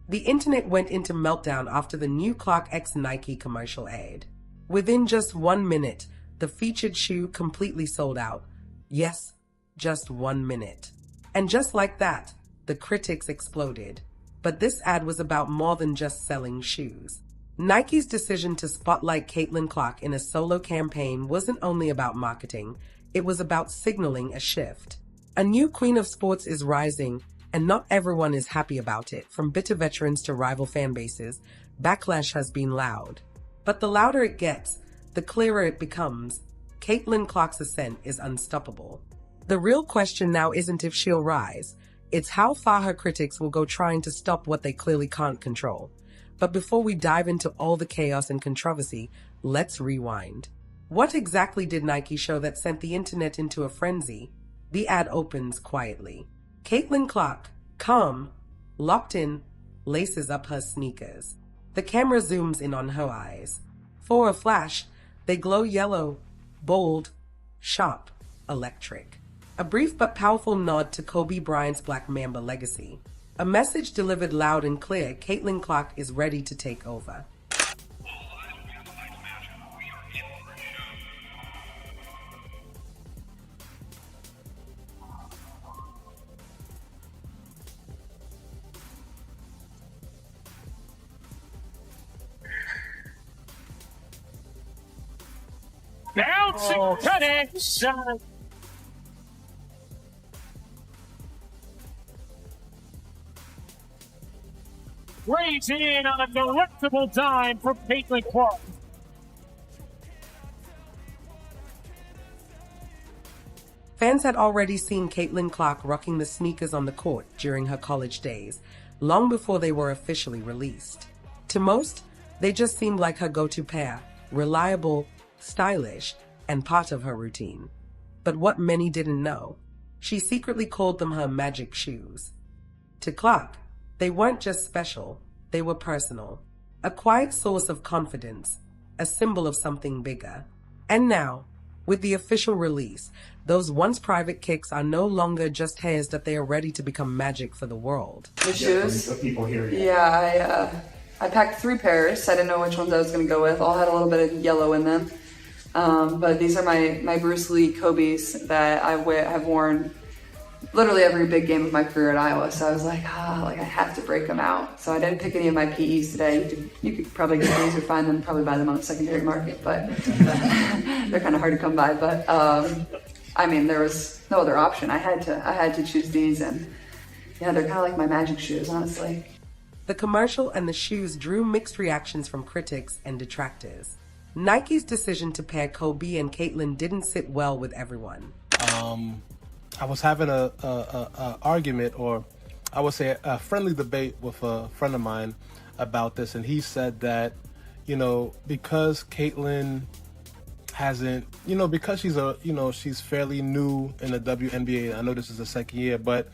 The internet went into meltdown after the new Clark x Nike commercial aired. Within just 1 minute, the featured shoe completely sold out. Yes, just 1 minute. And just like that, the critics exploded. But this ad was about more than just selling shoes. Nike's decision to spotlight Caitlin Clark in a solo campaign wasn't only about marketing, it was about signaling a shift. A new queen of sports is rising, and not everyone is happy about it. From bitter veterans to rival fan bases, backlash has been loud. But the louder it gets, the clearer it becomes. Caitlin Clark's ascent is unstoppable. The real question now isn't if she'll rise, it's how far her critics will go trying to stop what they clearly can't control. But before we dive into all the chaos and controversy, let's rewind. What exactly did Nike show that sent the internet into a frenzy? The ad opens quietly. Caitlin Clark, calm, locked in, laces up her sneakers. The camera zooms in on her eyes. For a flash, they glow yellow, bold, sharp, electric. A brief but powerful nod to Kobe Bryant's Black Mamba legacy. A message delivered loud and clear: Caitlin Clark is ready to take over. Bouncing connection. Weighs in on a delectable dime for Caitlin Clark. Fans had already seen Caitlin Clark rocking the sneakers on the court during her college days, long before they were officially released. To most, they just seemed like her go-to pair, reliable, stylish, and part of her routine. But what many didn't know, she secretly called them her magic shoes. To Clark, they weren't just special, they were personal. A quiet source of confidence, a symbol of something bigger. And now, with the official release, those once private kicks are no longer just hairs that they are ready to become magic for the world. The shoes? The people here. Yeah, I packed 3 pairs. I didn't know which ones I was going to go with. All had a little bit of yellow in them. But these are my Bruce Lee Kobe's that have worn literally every big game of my career at Iowa. So I was like, I have to break them out. So I didn't pick any of my PEs today. You could probably get these or find them, probably buy them on the secondary market, but they're kind of hard to come by. But I mean, there was no other option. I had to choose these, and yeah, they're kind of like my magic shoes, honestly. The commercial and the shoes drew mixed reactions from critics and detractors. Nike's decision to pair Kobe and Caitlin didn't sit well with everyone. I was having a argument, or I would say a friendly debate with a friend of mine about this, and he said that, because Caitlin hasn't, because she's fairly new in the WNBA. I know this is the second year, but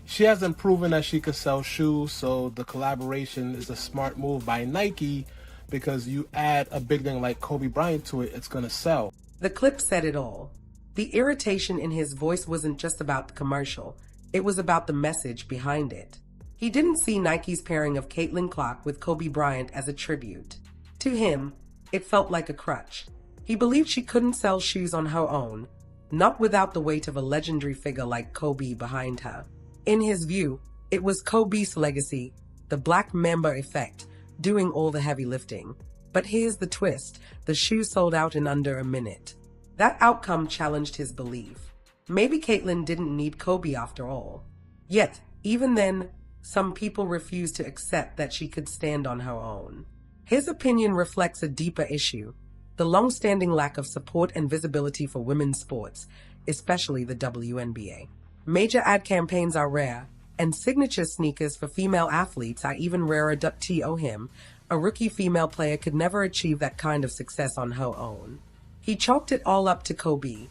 she hasn't proven that she could sell shoes, so the collaboration is a smart move by Nike, because you add a big thing like Kobe Bryant to it, it's going to sell. The clip said it all. The irritation in his voice wasn't just about the commercial, it was about the message behind it. He didn't see Nike's pairing of Caitlin Clark with Kobe Bryant as a tribute. To him, it felt like a crutch. He believed she couldn't sell shoes on her own, not without the weight of a legendary figure like Kobe behind her. In his view, it was Kobe's legacy, the Black Mamba effect, doing all the heavy lifting. But here's the twist, the shoes sold out in under a minute. That outcome challenged his belief. Maybe Caitlin didn't need Kobe after all. Yet, even then, some people refused to accept that she could stand on her own. His opinion reflects a deeper issue, the long-standing lack of support and visibility for women's sports, especially the WNBA. Major ad campaigns are rare, and signature sneakers for female athletes are even rarer. To him, a rookie female player could never achieve that kind of success on her own. He chalked it all up to Kobe,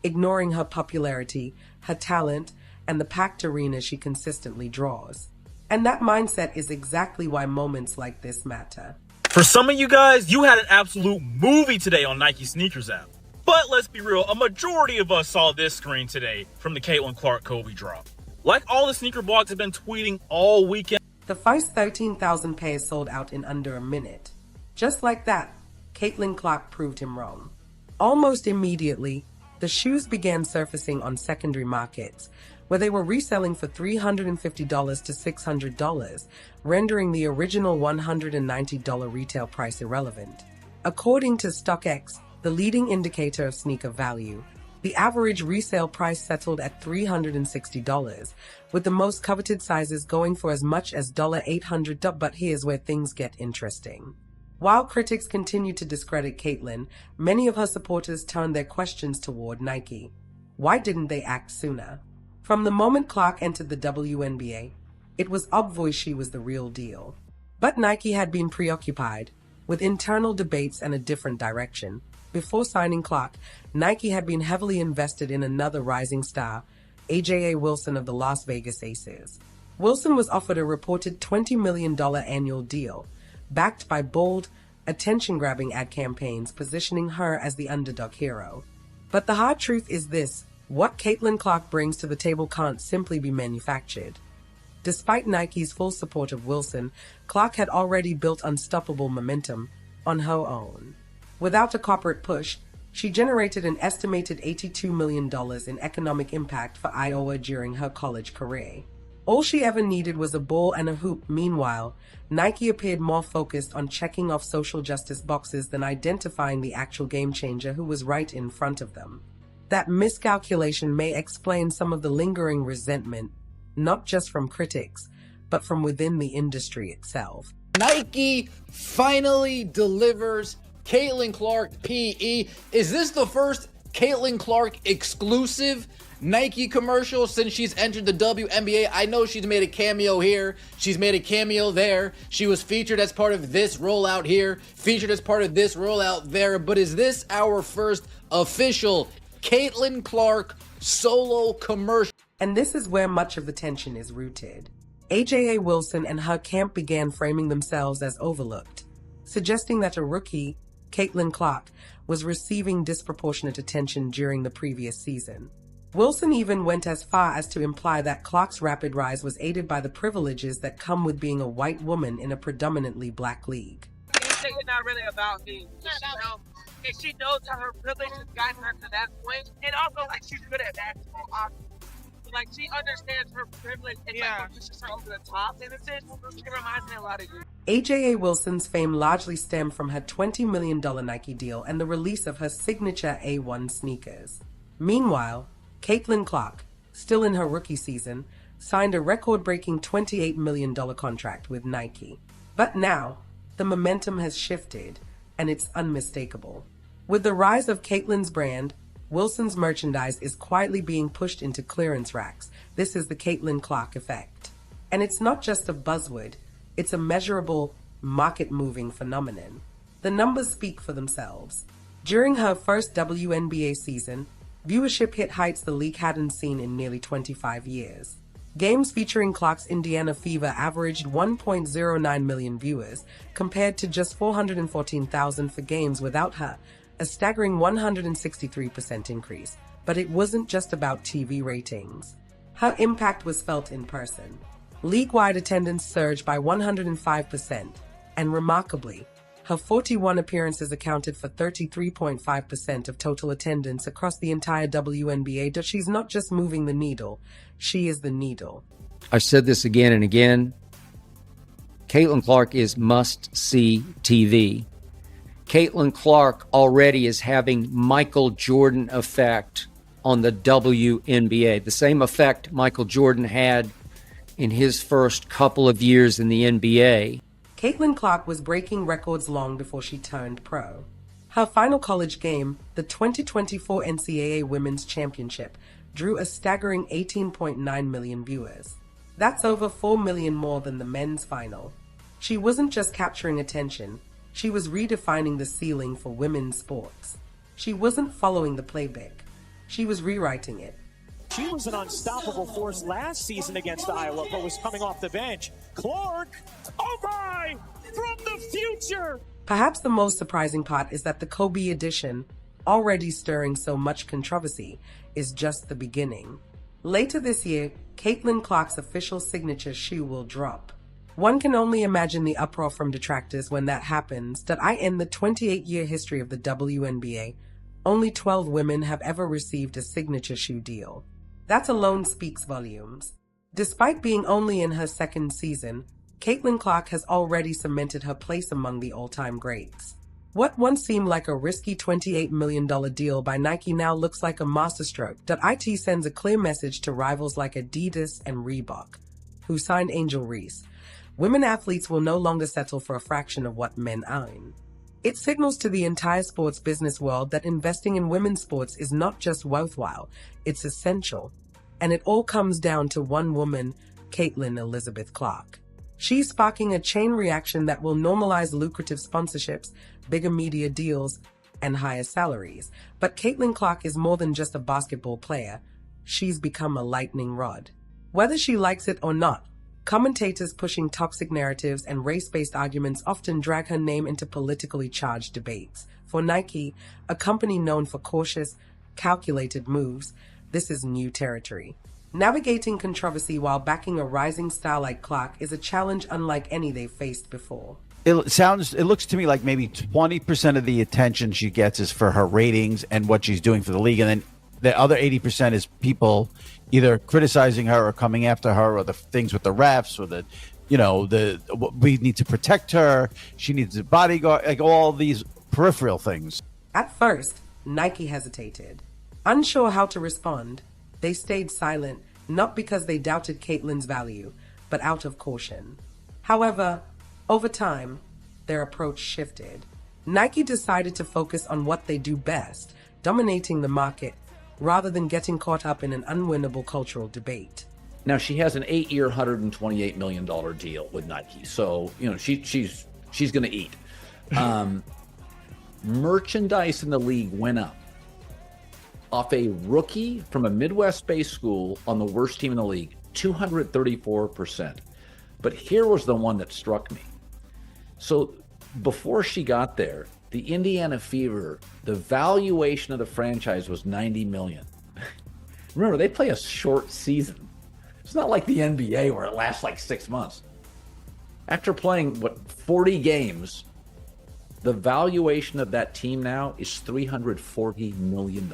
ignoring her popularity, her talent, and the packed arena she consistently draws. And that mindset is exactly why moments like this matter. For some of you guys, you had an absolute movie today on Nike Sneakers app. But let's be real, a majority of us saw this screen today from the Caitlin Clark Kobe drop. Like all the sneaker blogs have been tweeting all weekend. The first 13,000 pairs sold out in under a minute. Just like that, Caitlin Clark proved him wrong. Almost immediately, the shoes began surfacing on secondary markets, where they were reselling for $350 to $600, rendering the original $190 retail price irrelevant. According to StockX, the leading indicator of sneaker value, the average resale price settled at $360, with the most coveted sizes going for as much as $800. But here's where things get interesting. While critics continue to discredit Caitlin, many of her supporters turned their questions toward Nike. Why didn't they act sooner? From the moment Clark entered the WNBA, it was obvious she was the real deal. But Nike had been preoccupied with internal debates and a different direction. Before signing Clark, Nike had been heavily invested in another rising star, AJA Wilson of the Las Vegas Aces. Wilson was offered a reported $20 million annual deal, backed by bold, attention-grabbing ad campaigns positioning her as the underdog hero. But the hard truth is this: what Caitlin Clark brings to the table can't simply be manufactured. Despite Nike's full support of Wilson, Clark had already built unstoppable momentum on her own. Without a corporate push, she generated an estimated $82 million in economic impact for Iowa during her college career. All she ever needed was a ball and a hoop. Meanwhile, Nike appeared more focused on checking off social justice boxes than identifying the actual game changer who was right in front of them. That miscalculation may explain some of the lingering resentment, not just from critics, but from within the industry itself. Nike finally delivers Caitlin Clark PE. Is this the first Caitlin Clark exclusive Nike commercial since she's entered the WNBA? I know she's made a cameo here, she's made a cameo there, she was featured as part of this rollout here, featured as part of this rollout there, but is this our first official Caitlin Clark solo commercial? And this is where much of the tension is rooted. AJA Wilson and her camp began framing themselves as overlooked, suggesting that a rookie, Caitlin Clark, was receiving disproportionate attention during the previous season. Wilson even went as far as to imply that Clark's rapid rise was aided by the privileges that come with being a white woman in a predominantly black league. It's not really about me. And she knows how her privilege has gotten her to that point. And also, like, she's good at basketball. Like, she understands her privilege and like, pushes her over the top. And it reminds me a lot of you. AJA Wilson's fame largely stemmed from her $20 million Nike deal and the release of her signature A1 sneakers. Meanwhile, Caitlin Clark, still in her rookie season, signed a record-breaking $28 million contract with Nike. But now, the momentum has shifted, and it's unmistakable. With the rise of Caitlin's brand, Wilson's merchandise is quietly being pushed into clearance racks. This is the Caitlin Clark effect. And it's not just a buzzword, it's a measurable, market-moving phenomenon. The numbers speak for themselves. During her first WNBA season, viewership hit heights the league hadn't seen in nearly 25 years. Games featuring Clark's Indiana Fever averaged 1.09 million viewers, compared to just 414,000 for games without her, a staggering 163% increase. But it wasn't just about TV ratings. Her impact was felt in person. League-wide attendance surged by 105%, and remarkably, her 41 appearances accounted for 33.5% of total attendance across the entire WNBA. She's not just moving the needle, she is the needle. I've said this again and again. Caitlin Clark is must-see TV. Caitlin Clark already is having Michael Jordan effect on the WNBA, the same effect Michael Jordan had in his first couple of years in the NBA. Caitlin Clark was breaking records long before she turned pro. Her final college game, the 2024 NCAA Women's Championship, drew a staggering 18.9 million viewers. That's over 4 million more than the men's final. She wasn't just capturing attention, she was redefining the ceiling for women's sports. She wasn't following the playbook, she was rewriting it. She was an unstoppable force last season against Iowa, but was coming off the bench. Clark, oh my, from the future! Perhaps the most surprising part is that the Kobe edition, already stirring so much controversy, is just the beginning. Later this year, Caitlin Clark's official signature shoe will drop. One can only imagine the uproar from detractors when that happens. In the 28-year history of the WNBA, only 12 women have ever received a signature shoe deal. That alone speaks volumes. Despite being only in her second season, Caitlin Clark has already cemented her place among the all-time greats. What once seemed like a risky $28 million deal by Nike now looks like a masterstroke. It sends a clear message to rivals like Adidas and Reebok, who signed Angel Reese. Women athletes will no longer settle for a fraction of what men earn. It signals to the entire sports business world that investing in women's sports is not just worthwhile, it's essential. And it all comes down to one woman, Caitlin Elizabeth Clark. She's sparking a chain reaction that will normalize lucrative sponsorships, bigger media deals, and higher salaries. But Caitlin Clark is more than just a basketball player. She's become a lightning rod. Whether she likes it or not, commentators pushing toxic narratives and race-based arguments often drag her name into politically charged debates. For Nike, a company known for cautious, calculated moves, this is new territory. Navigating controversy while backing a rising star like Clark is a challenge unlike any they've faced before. It looks to me like maybe 20% of the attention she gets is for her ratings and what she's doing for the league. And then the other 80% is people either criticizing her or coming after her, or the things with the refs, or we need to protect her. She needs a bodyguard, like all these peripheral things. At first, Nike hesitated. Unsure how to respond, they stayed silent, not because they doubted Caitlin's value, but out of caution. However, over time, their approach shifted. Nike decided to focus on what they do best, dominating the market, rather than getting caught up in an unwinnable cultural debate. Now, she has an 8-year, $128 million deal with Nike, so she's going to eat. Merchandise in the league went up off a rookie from a Midwest-based school on the worst team in the league, 234%. But here was the one that struck me. So before she got there, the Indiana Fever, the valuation of the franchise was $90 million. Remember, they play a short season. It's not like the NBA where it lasts like 6 months. After playing, 40 games, the valuation of that team now is $340 million.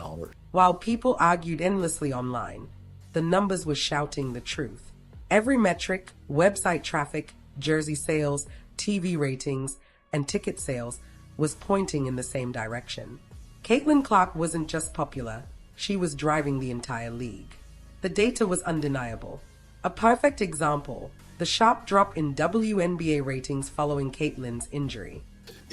While people argued endlessly online, the numbers were shouting the truth. Every metric, website traffic, jersey sales, TV ratings, and ticket sales was pointing in the same direction. Caitlin Clark wasn't just popular, she was driving the entire league. The data was undeniable. A perfect example, the sharp drop in WNBA ratings following Caitlin's injury.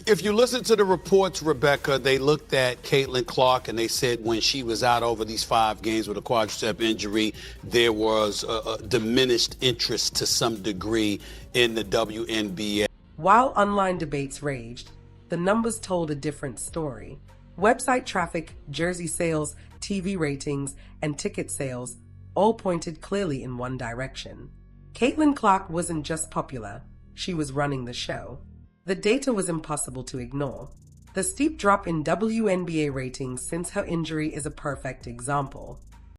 If you listen to the reports, Rebecca, they looked at Caitlin Clark and they said when she was out over these 5 games with a quadricep injury, there was a diminished interest to some degree in the WNBA. While online debates raged, the numbers told a different story. Website traffic, jersey sales, TV ratings, and ticket sales all pointed clearly in one direction. Caitlin Clark wasn't just popular, she was running the show. The data was impossible to ignore. The steep drop in WNBA ratings since her injury is a perfect example.